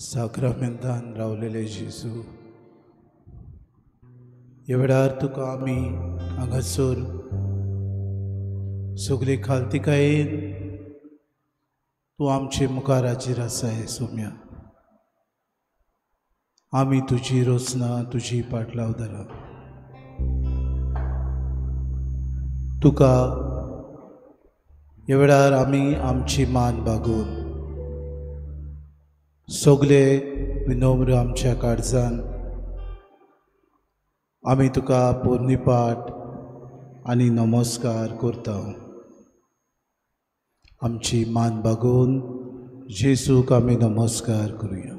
साक्रामेंतान रावलेले जेजू, ह्या वेळार तुका आमी हांगासर सगळी खालतिकायेन तूं आमचे मुखार हाजीर आसा हे सोम्या. आमी तुजी रोसना तुजी पाटलाव धरा. तुका ह्या वेळार आमी आमची मान बागोवन सगळे विनम्र आमच्या काळजान आमी तुका पोरनिपाट आनी नमस्कार करता. आमची मान बागोवन जेजूक आमी नमस्कार करुया.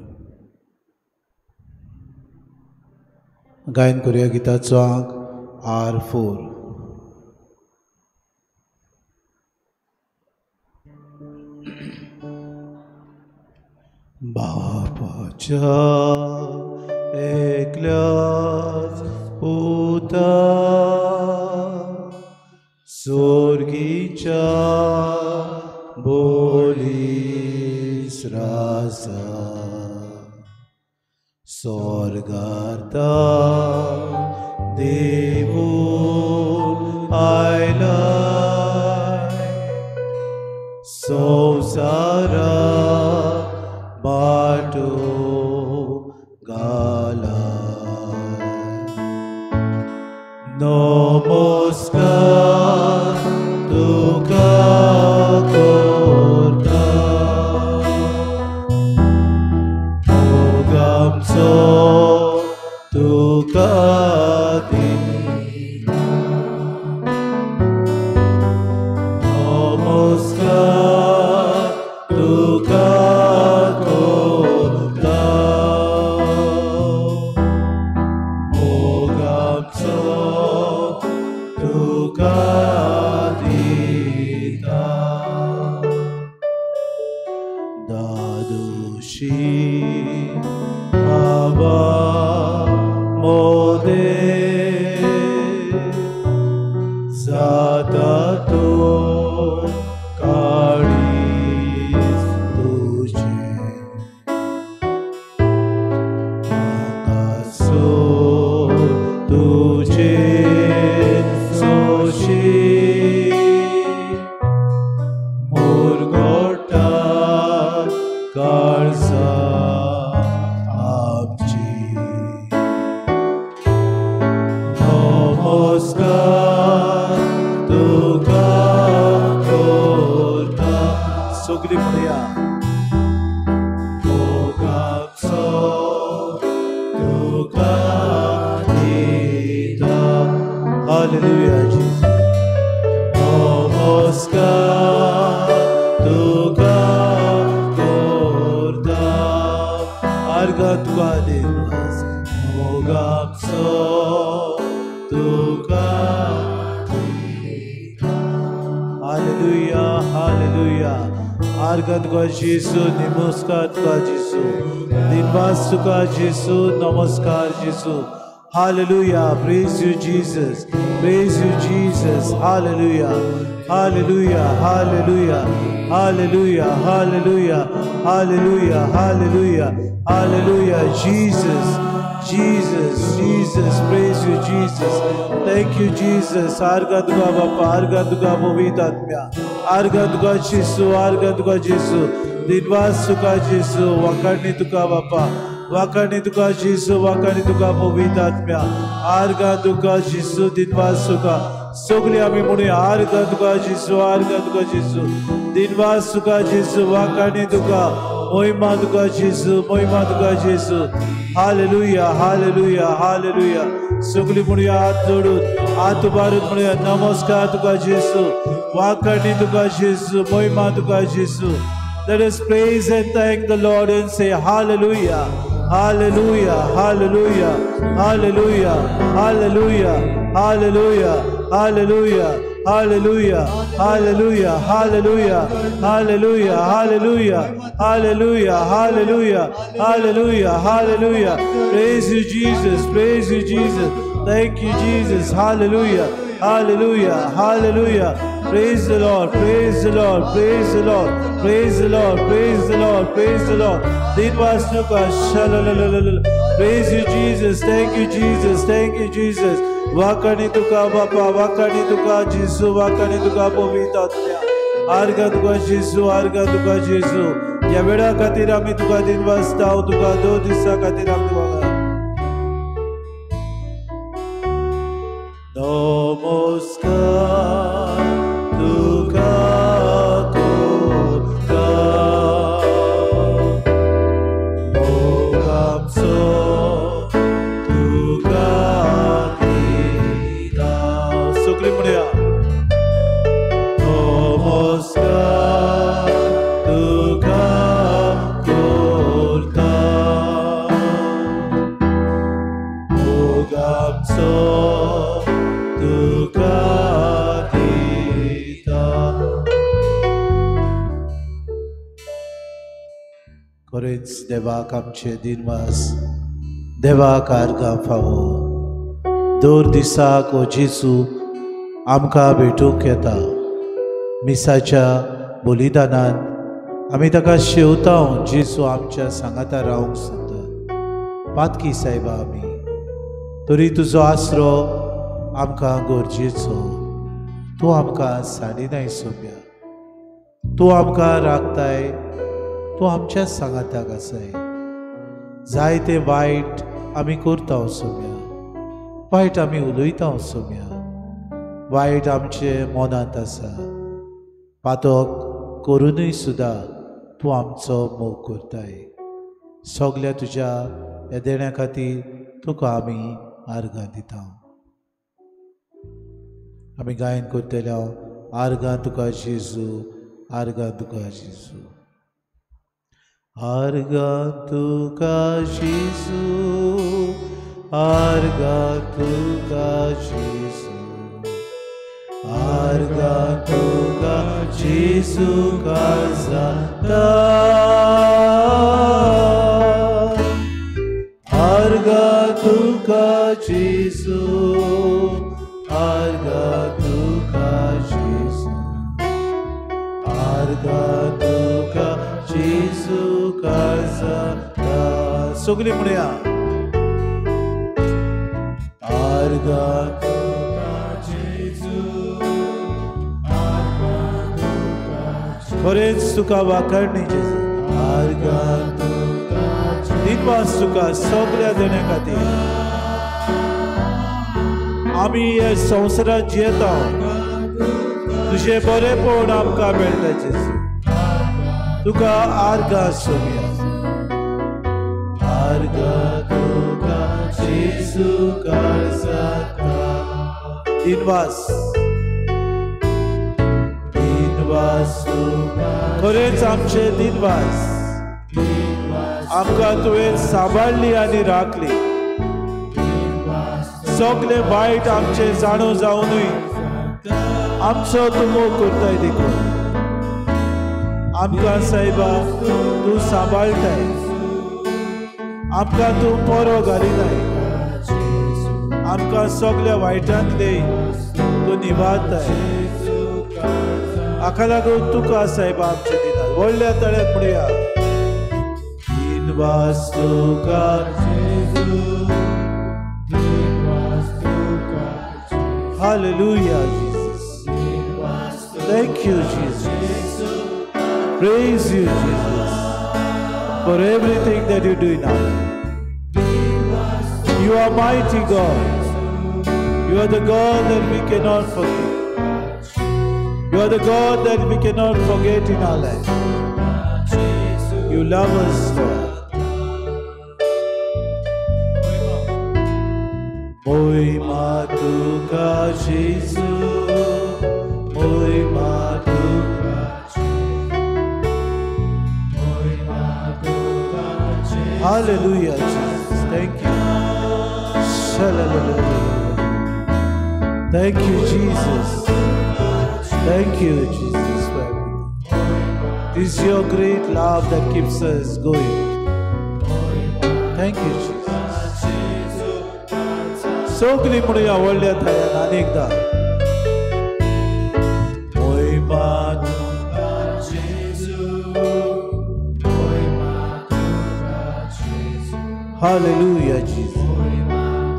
गायन करुया गिताचो अंक R4. बापाच्या एकल्याच पुता स्वर्गीच्या बोलीस रासा स्वर्गार्ता देवून आयलाय संवसारा बाटो गाला. नमस्कार तुका करता भोग आमचो तुका दिता. नमस्कार तुका Jesu, namaskar tuka Jesu, dinbas tuka Jesu, namaskar Jesu. Hallelujah. Praise you, Jesus. Praise you, Jesus. Hallelujah. Hallelujah. Hallelujah. Hallelujah. Hallelujah. Hallelujah. Hallelujah. Hallelujah. Jesus. Jesus. Jesus. Praise you, Jesus. Thank you, Jesus. Argaduga Bapa. Argaduga Bovidatmya. Argaduga Jesu. Argaduga Jesu. Dinvasuka Jesu. Wakarnituka Bapa. Wakarnituka Jesu. Wakarnituka Bovidatmya. Argaduga Jesu. Dinvasuka. Sogli Amimuni. Argaduga Jesu. Argaduga Jesu. Dinvasuka Jesu. Wakarnituka. Moimaduka Jesu. Moimaduka Jesu. Hallelujah, hallelujah, hallelujah. Sugli Muria Aturu, Atubarut Muria, Namaskar Tuka Jesu, Wakani Tuka Jesu, Moima Tuka Jesu. Let us praise and thank the Lord and say hallelujah, hallelujah, hallelujah, hallelujah, hallelujah, hallelujah, hallelujah. Hallelujah, hallelujah, hallelujah, hallelujah, hallelujah, hallelujah, hallelujah, hallelujah, hallelujah. Praise you, Jesus, praise you, Jesus. Thank you, Jesus. Hallelujah, hallelujah, hallelujah. Praise the Lord, praise the Lord, praise the Lord, praise the Lord, praise the Lord, praise the Lord. Praise you, Jesus. Thank you, Jesus. Thank you, Jesus. Wakani tuka Bapa, Wakani tuka Jesu, Wakani tuka Bovidatmya. Arga tuka Jesu, Arga tuka Jesu. Yabeda katira mi tuka dinvasta, tuka do disa katira tuka. Namaskar tuka tuka. Mogamso tuka. Sukrimunia. Namaskar tuka kurta. Mogamso tuka kita. Korinth deva kamche dinwas deva karga fawo. Dor disa ko Jesu आमकां भेटूंक येता. मिसाच्या बलिदानान आमी ताका शेवता जेजू आमच्या सांगाता रावंक सोदता. पातकी सायबा आमी तरी तुजो आसरो आमकां गरजेचो. तूं आमकां साडिनाय सोम्या. तूं आमकां राखताय. तूं आमच्या सांगाताक आसाय. जायते वायट आमी करता सोम्या. वायट आमी उलयता सोम्या. वायट आमचे मनांत आसा. पातक करूनय सुद्दां तूं आमचो मोग करताय. सगल्या तुज्या ह्या देण्या खातीर तुका आमी आर्गां दिता. आमी गायन करतले आर्गां तुका जेजू, आर्गां तुका जेजू. आर्गां तुका जेजू, आर्गां तुका जेजू. Arga tuka Jesu kazata. Arga tuka Jesu. Arga tuka Jesu. Arga tuka Jesu kazata. Sugli munia. Arga Korinth tuka wakarni Jesu. Arga tuka dinvas tuka sogल्या देण्या खातीर. आमी हे संवसारांत जियेता. तुझे बरेपण आमकां मेळटा जेजू. तुका आर्गां सोम्या. आर्गां तुका जेजू काजाता. dinvas. खरेंच आमचे दिनवास आमकां तुवें सांबाळली आनी राखली. सगळे वायट आमचे जाणो जावनूय आमचो तूं मोग करताय देखून. आमकां सायबा तूं सांबाळटाय. आमकां तूं बरो घालिनाय. आमकां सगळ्या वायटांतले तूं निवारताय. हाका लागून तुका साहेब आमच्या दिनात व्हडल्या तळ्यात म्हणुया. दिनवास तुका Hallelujah, Jesus. Thank you, Jesus. Praise you, Jesus, for everything that you do now. You are mighty God. You are the God that we cannot forget. You are the God that we cannot forget in our life. You love us, Lord. Moima tuka Jesu, moima tuka Jesu. Hallelujah, Jesus. Thank you. Thank you, Jesus. Thank you, Jesus, for everything. It is your great love that keeps us going. Thank you, Jesus. सगळी म्हणूया व्हडल्या थायान अनेकदा. मोहिमा तुका जेजू, मोहिमा तुका जेजू. Hallelujah, Jesus.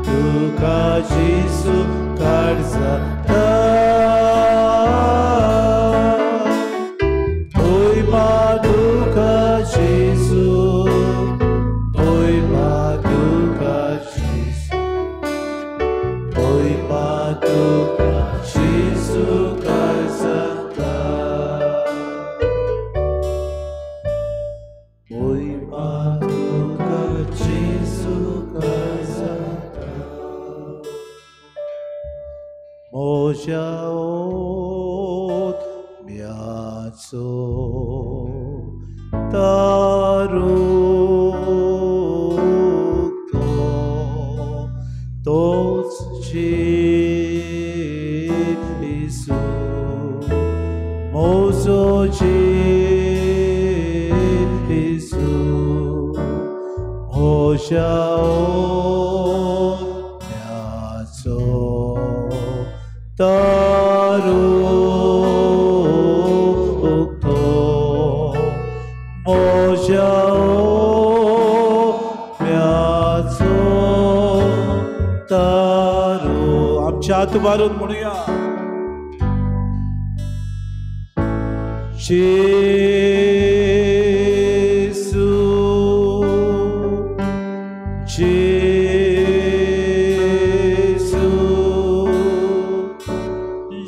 तुका जेजू काळजा मोहिमा तुका जेजू, मोहिमा तुका जेजू. मोहिमा तुका जेजू काळजा मोहिमा तुका जेजू काळजा. मोज्या ओतम्याचो तारुतो तोच जेजू. मोजो जेजू मोज्या ओतम्याचो तारुतो मोज्या ओतम्याचो तारू. आमच्या हात मारून म्हणूया. जेसू जेसू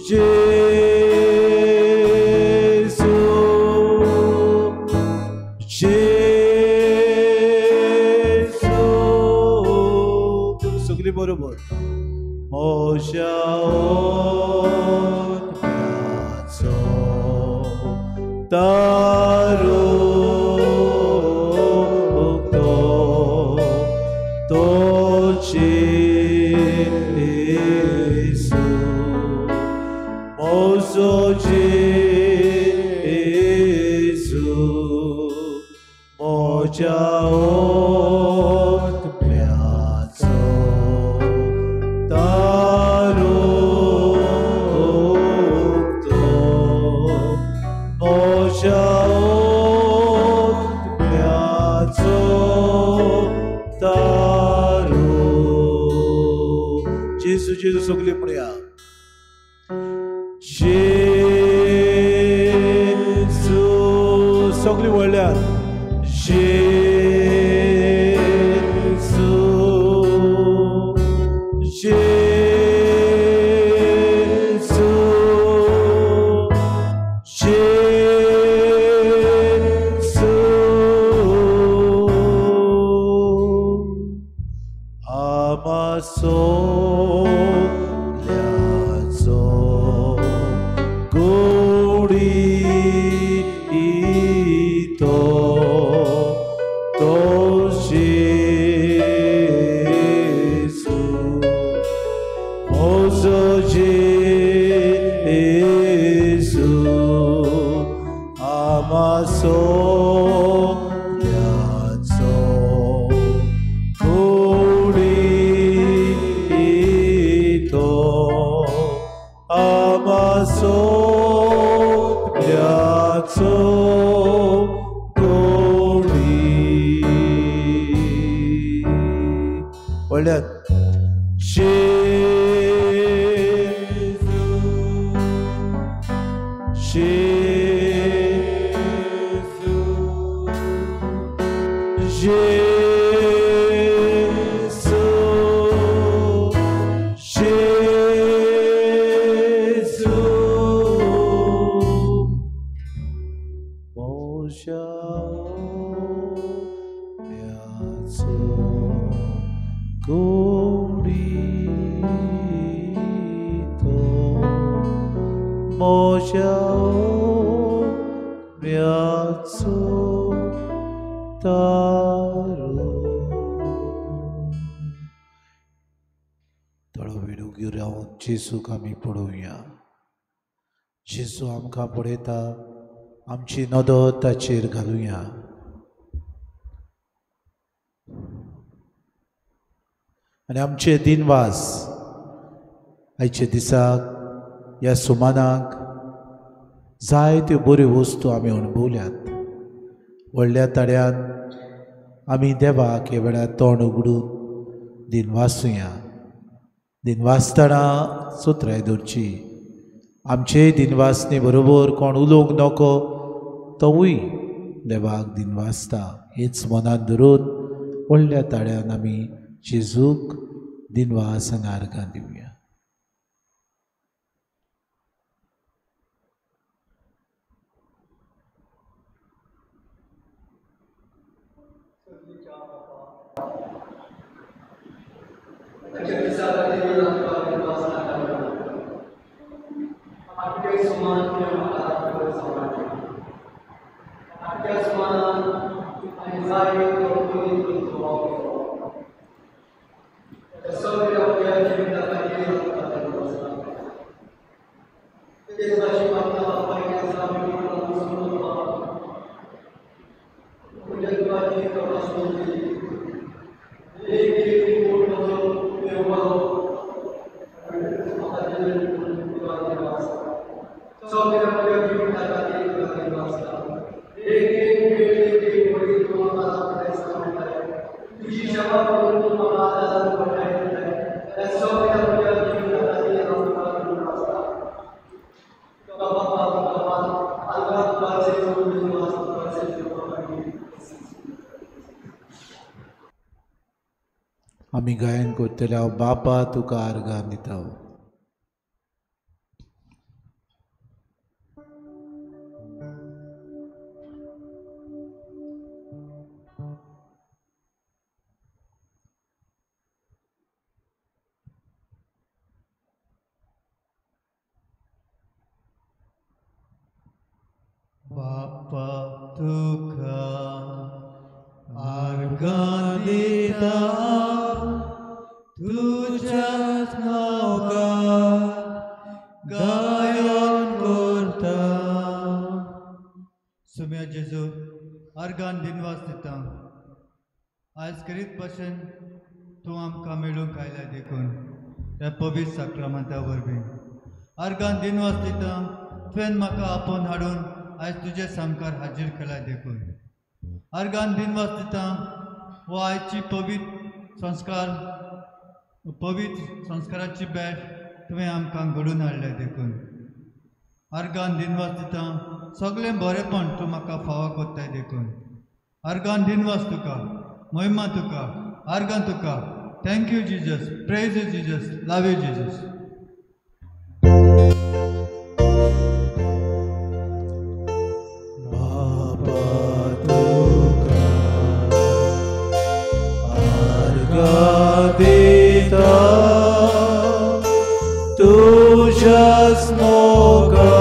जेसू जेसू. सगळी बरोबर. मोज्या ओतम्याचो तारुतो तो जेजू. मोजो जेजू मोज्या ओतम्याचो तारुतो मोज्या ओतम्याचो तारू. जेजू जेजू सगळी म्हणूया. जेजू सगळी व्हडल्यान. जेजू जेजू जेजू. आमा सोगल्याचो गोडीतो तो जेजू. मोजो जेजू आमा सोगल्याचो गोडीतो व्हडल्यान जेसूक आमी पळोवया. जेसू आमकां पळयता, आमची नदर ताचेर घालुया. आनी आमचे दिनवास आयचे दिसाक ह्या सुमानाक जायत्यो बऱ्यो वस्तू आमी अणभवल्यात. व्हडल्या ताड्यान आमी देवाक हे वेळार तोंड उगडून दिनवासुया. दिनवासतना सुत्राय धरची. आमचे दिनवासने बरोबर कोण उलोवंक नको, तोवूय देवाक दिनवासता. हेच मनांत धरून व्हडल्या ताळ्यान आमी जेजूक दिनवास आनी आर्गां दिवया. आमी गायन करतले. हांव बापा तुका आर्गां दिता. बापा तुका आर्गां दिता, तुझ्याच नांवान गायन करता. सुम्या जेजू आर्गान दिनवास दिता. आयज करीत भाशेन तूं आमकां मेळूंक आयला देखून ह्या पवित्र साक्रामेंता वरवीं आर्गान दिनवास दिता. तुवें म्हाका आपोवन हाडून आयज तुजे सामकार हाजीर केला देखून आर्गान दिनवास दिता. हो आयची पवित्र संस्काराची बॅट तुवें आमकां घडून हाडलें देखून आर्गान दिनवास दिता. सगळें बरेंपण तूं म्हाका फावो कोत्ताय देखून आर्गान दिनवास तुका, महिमा तुका, आर्गान तुका. Thank you Jesus, praise you Jesus, love you Jesus. तुझ्याच मोगा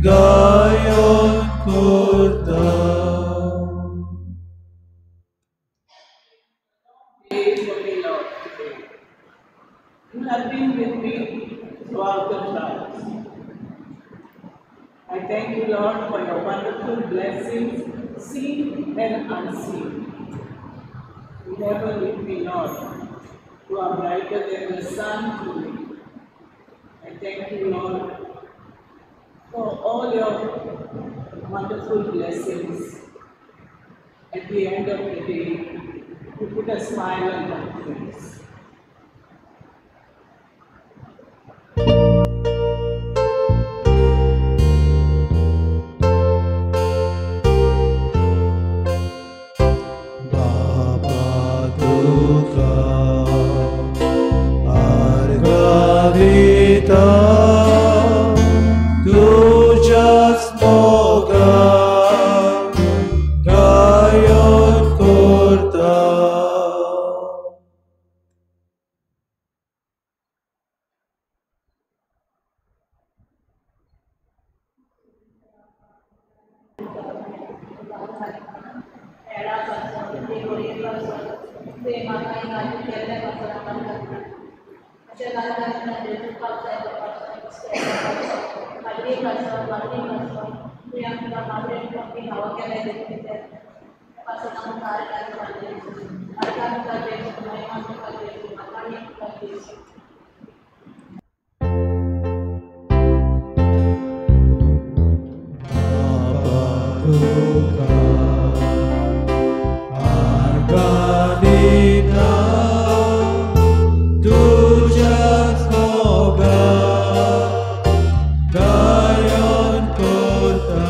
गायन करता. You have been with me throughout the trials. I thank you, Lord, for your wonderful blessings, seen and unseen. You never leave me, Lord. You are brighter than the sun to me. I thank you, Lord, for all your wonderful blessings. At the end of the day, to put a smile on my face. Baba Duka Argadita Tujas Moga Gayon Kurta. Argadita Tujas Moga Gayon Kurta.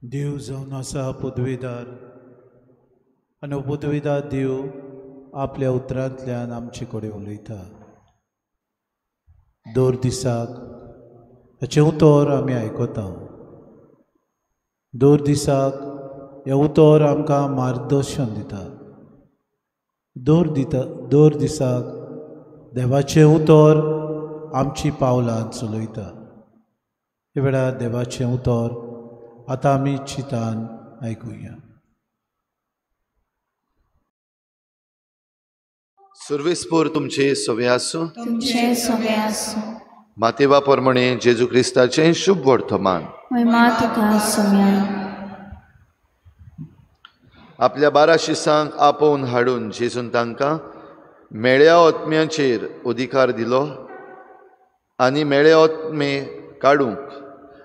देव जावन आसा पदवीदार आनी हो पदवीदार देव आपल्या उतरांतल्यान आमचे कडेन उलयता. दर दिसाक हाचें उतर आमी आयकता. दर दिसाक हें उतर आमकां मार्गदर्शन दिता. दर दिसाक देवाचें उतर आमची पावलां चलयता. हे वेळार देवाचें उतर आतां आमी चितान आयकुया. सर्वेस्पोर तुमचे सवे आसूं. तुमचे सवे आसूं. मातेवा प्रमाणे जेजू क्रिस्ताचें शुभ वर्तमान. महिमा तुका सगळ्यांक. आपल्या 12 शिसांक आपोवन हाडून जेजून तांकां मेळ्या ओतम्याचेर अधिकार दिलो आनी मेळे ओतमे काडूंक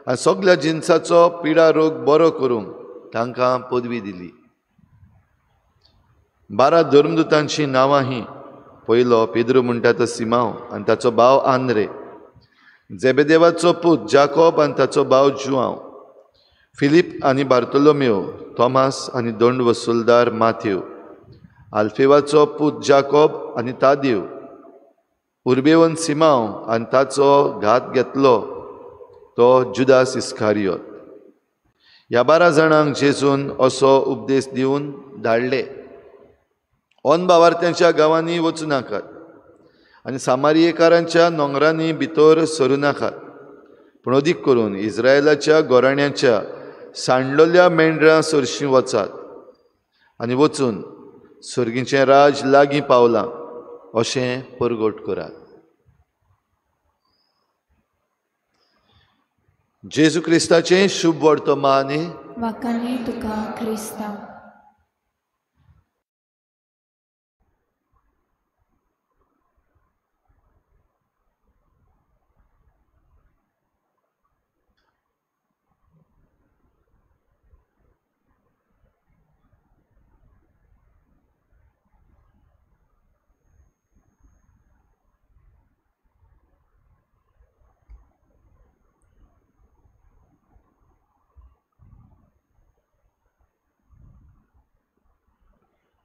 आनी सगळ्या जिन्साचो पिडा रोग बरो करूंक तांकां पदवी दिली. 12 धर्मदुतांची नांवां ही: पयलो पेद्रू म्हणटा तो सिमांव आनी ताचो भाव आंद्रे, जेबेदेवाचो पूत जाकोब आनी ताचो भाव जुआंव, फिलीप आनी बार्तोलोमेव, थॉमास आनी दंड वसूलदार माथ्यू, आल्फेवाचो पूत जाकोब आनी तादेव, उर्बेवन सिमांव आनी ताचो घात घेतलो तो जुदास इस्कारियोत. ह्या 12 जाणांक जेजून असो उपदेश दिवन धाडले: ओन भावार्थ्यांच्या गांवांनी वचूं नाकात आनी सामारियेकारांच्या नोंगरांनी भितर सरूं नाकात, पूण अदीक करून इस्रायलाच्या गोराण्यांच्या सांडलोल्या मेंढरां सरशीं वचात आनी वचून सर्गीचें राज लागीं पावलां अशें परगट करात. जेजू क्रिस्ताचें शुभ वर्तमान. वाखाणी तुका क्रिस्ता.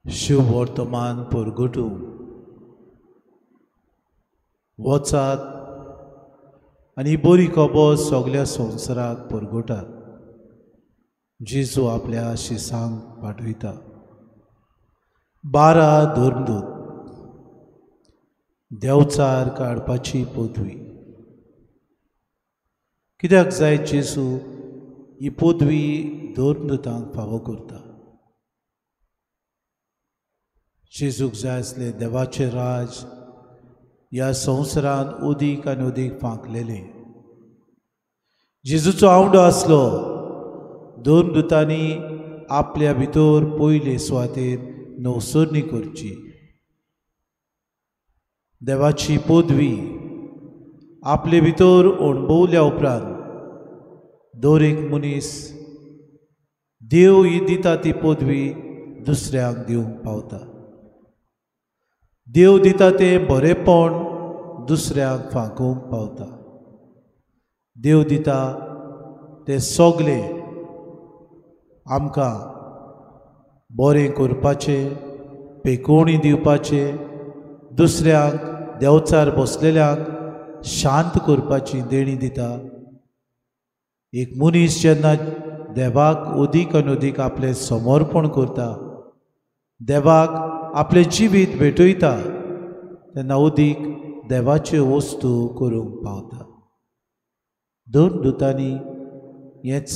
शुभ वर्तमान परगटूंक वचात आनी बरी खबर सगळ्या संवसाराक परगटात. जेजू आपल्या शिसांक पाठयता. 12 धर्मदूत देंवचार काडपाची पदवी. कित्याक जाय जेजू ही पदवी धर्मदूतांक फावो करता. जेजूक जाय आसले देवाचें राज ह्या संवसारांत अदीक आनी अदीक फांकलेलें. जेजूचो आवडो आसलो धर्मदूतांनी आपल्या भितर पयले सुवातेर नवसरणी करची. देवाची पदवी आपले भितर अणभवल्या उपरांत दर एक मनीस देव ही दिता ती पदवी दुसऱ्यांक दिवंक पावता. देव दिता तें बरेपण दुसऱ्यांक फांकोवंक पावता. देव दिता तें सगळें आमकां बरें करपाचें, पेकोवणी दिवपाचें, दुसऱ्यांक देंवचार बसलेल्यांक शांत करपाची देणी दिता. एक मनीस जेन्ना देवाक अदीक आनी अदीक आपलें समर्पण करता, देवाक आपलें जिवीत भेटयता, तेन्ना अदीक देवाच्यो वस्तू करूंक पावता. दोन दुतांनी हेंच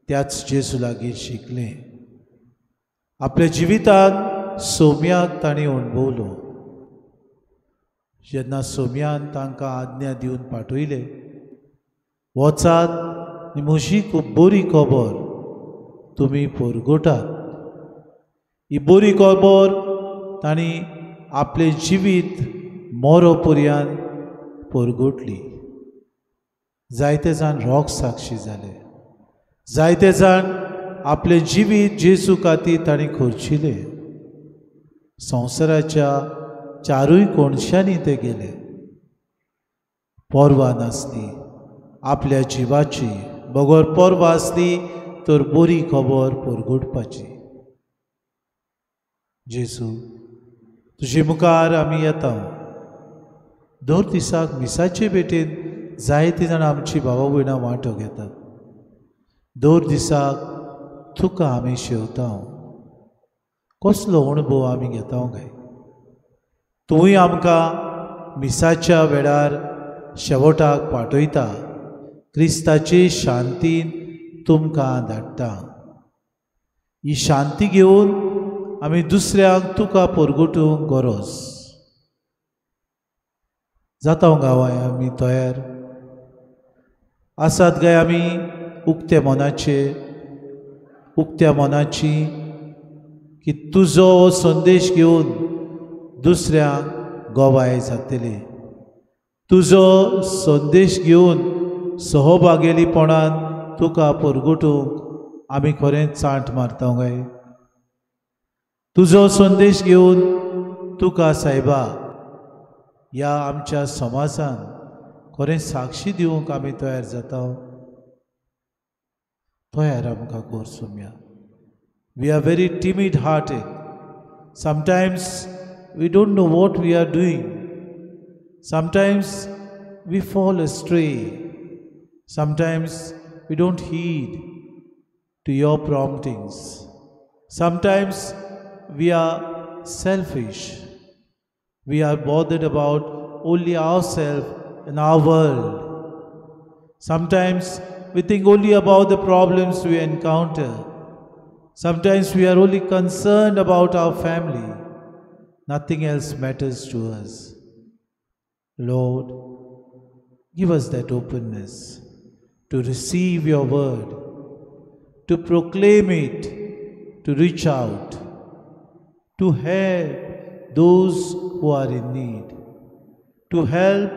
त्याच जेजू लागीं शिकलें. आपल्या जिवितांत सोम्याक ताणें अणभवलो. जेन्ना सोम्यान तांकां आज्ञा दिवन पाठयले, वचात आनी म्हजी खूब बरी खबर तुमी परगटात. ही बरी खबर तांणी आपलें जिवीत मोरो पर्यंत परगटली. जायते जाण रोग साक्षी जाले. जायते जाण आपलें जिवीत जेजू खातीर तांणी खर्चिलें. संवसाराच्या चारूय कोणशांनी ते गेले. पर्वा नासली आपल्या जिवाची, बगर पर्वा आसली तर बरी खबर परगटपाची. जेजू तुजे मुखार आमी येता. दर दिसाक मिसाचे भेटेन जायते जाण आमची भावा भयणां वांटो घेतात. दर दिसाक तुका आमी शेवता. कसलो अणभव आमी घेता काय? तुंय आमकां मिसाच्या वेळार शेवटाक पाठयता. क्रिस्ताचे शांतीन तुमकां धाडटा. ही शांती घेवन आमी दुसऱ्यांक तुका परगटूंक गरज. जाता गांवांय आमी तयार आसात काय आमी उक्त्या मनाची की तुजो संदेश घेवन दुसऱ्यांक गोवाय जातली तुजो संदेश घेवन सहभागेलीपणान तुका परगटूंक आमी खरेंच चांट मारता काय तुजो संदेश घेवन तुका सायबा ह्या आमच्या समाजान खरें साक्षी दिवंक आमी तयार जाता तयार आमकां कोर सोम्या we are very timid hearted sometimes we don't know what we are doing sometimes we fall astray sometimes we don't heed to your promptings sometimes we are selfish. We are bothered about only ourselves and our world. Sometimes we think only about the problems we encounter. Sometimes we are only concerned about our family. Nothing else matters to us. Lord, give us that openness to receive your word, to proclaim it, to reach out, to help those who are in need, to help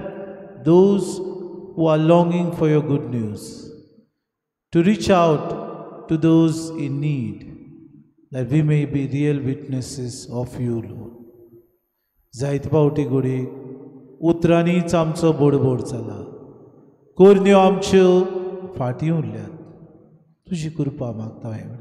those who are longing for your good news, to reach out to those in need, that we may be real witnesses of you, Lord. जायत पावटी घोडी उतरांनीच आमचो बडबड जाला कोरन्यो आमच्यो फाटी उरल्यात तुजी कृपा मागता हांवें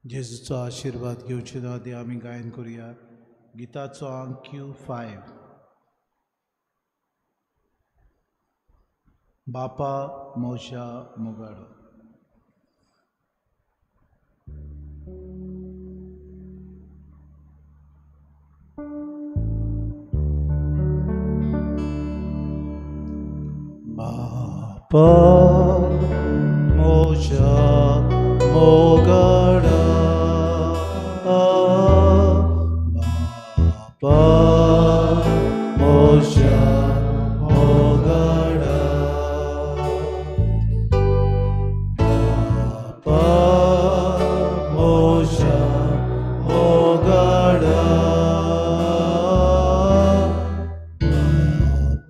जेजूचो आशिर्वाद घेवचे आदी आमी गायन करुया गिताचो अंक Q5 बापा मोशा मोगाडो मोजा मोगडा बापा मोजा मोगडा बापा मोजा मोगडा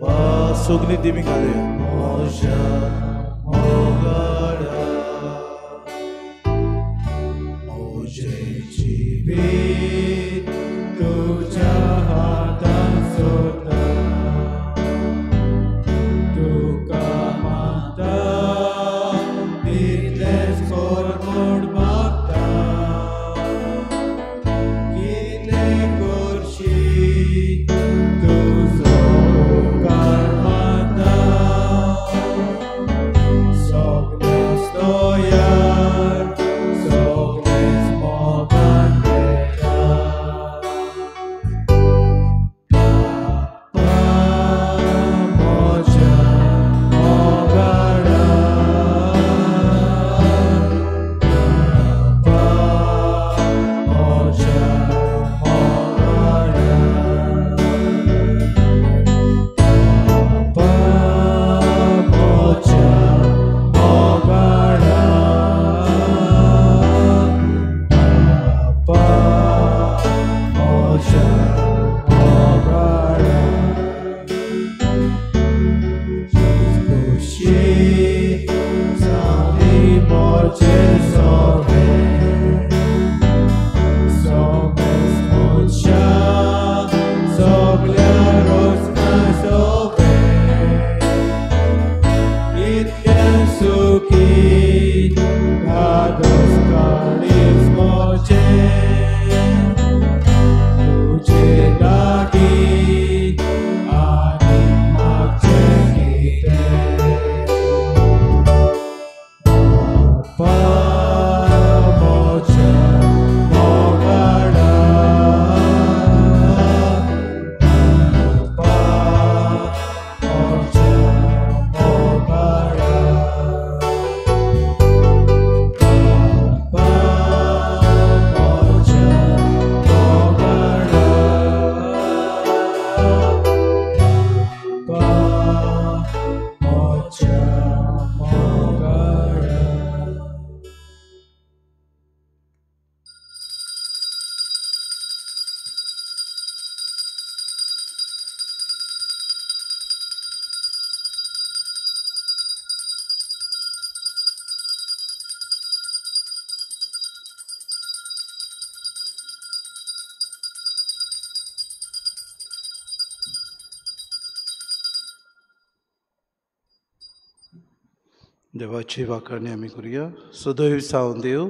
बापा सगळी दिमी घालूया मोजा मोगडा मोजे जिवीत तुझ्या हातात सोडला तुका मागता तितलेच कोर म्हूण मागता कितले करशी तुजो उपकार मागता सगळेच तयार सगळेच मोगान मेळटा बापा मोज्या मोगाडा बापा मोज्या मोगाडा बापा मोज्या मोगाडा बापा मोज्या मोगाडा खुशी जाली मोचे सोबे सोबेच मोच्या सगळ्या रोजना सोबे इतल्या सुखी गादोस काळीज मोचे तुझे लागीं आनी मागचें कितें बापा मोज्या मोगाडा बापा मोज्या मोगाडा बापा मोज्या मोगाडा बापा मोज्या मोगाडा देवाची वाखाणी आमी करुया. सदैव सावन देव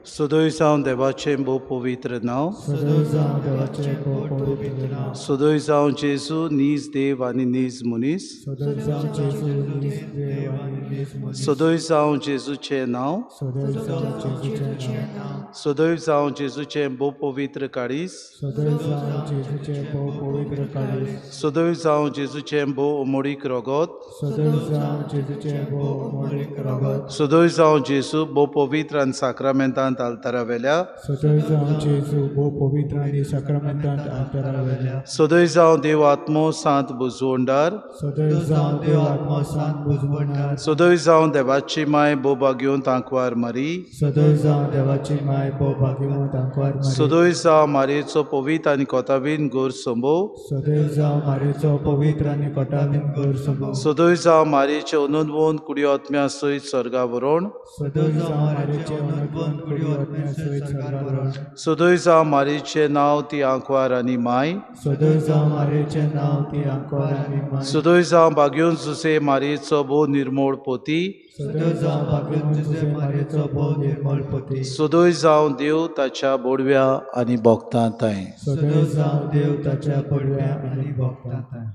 सदैव सावन देवाचें भोव पवित्र नांव सदैव जावं देवाचें पवित्र नांव सदैव सावन जेजू नीज देव आनी नीज मनीस सदैव जावं जेजू नीज देव आनी नीज मनीस सदैव सावन जेजूचें नांव सदैव जावं जेजूचें नांव सदैव सावन जेजूचें भोव पवित्र काळीज सदैव जावं जेजूचें पवित्र काळीज सदैव सावन जेजूचें भोव अमोडीक रगत सदैव जावं जेजूचें मोडीक रगत सदैव सावन जेजू भोव पवित्र आनी साक्रामेंतांत आल्तारा वेल्या सदैव जावं जेजू भोव पवित्र आनी साक्रामेंतांत आल्तारा वेल्या सदैव जावं देव आत्मो सांत बुजवंडार सदैव जावं देव आत्मा सांत बुजवंडार सदैव जावं देवाची माय भोव भाग्यवंत आंकवार मारी सदैव जावं देवाची माय भोव भाग्यवंत आंकवार मारी सदैव जावं मारयेचो पवित्र आनी कोताबीन गोर संभोव सदैव जावं मारयेचो पवित्र आनी कोटाबीन गोर संभोव सदैव जावं मारयेचे अनंतवंत कुडियो आत्म्या सयत स्वर्गावरण सदैव जावं मारयेचे अनंतवंत कुडियो आत्म्या सयत स्वर्गावरण सदैव जावं मारयेचे नांव ती आंकवार आनी माय सदैव जावं मारयेचे नांव ती आंकवार आनी माय सदैव जावं भाग्यवंत सुसे मारयेचो भोव निर्मळ पोती सदैव जावं भाग्यवंत तुझे मारयेचो भोव निर्मळ पोती सदैव जावं देव ताच्या बोडव्या आनी भोगतांताय सदैव जावं देव ताच्या पडव्या आनी भोगतांताय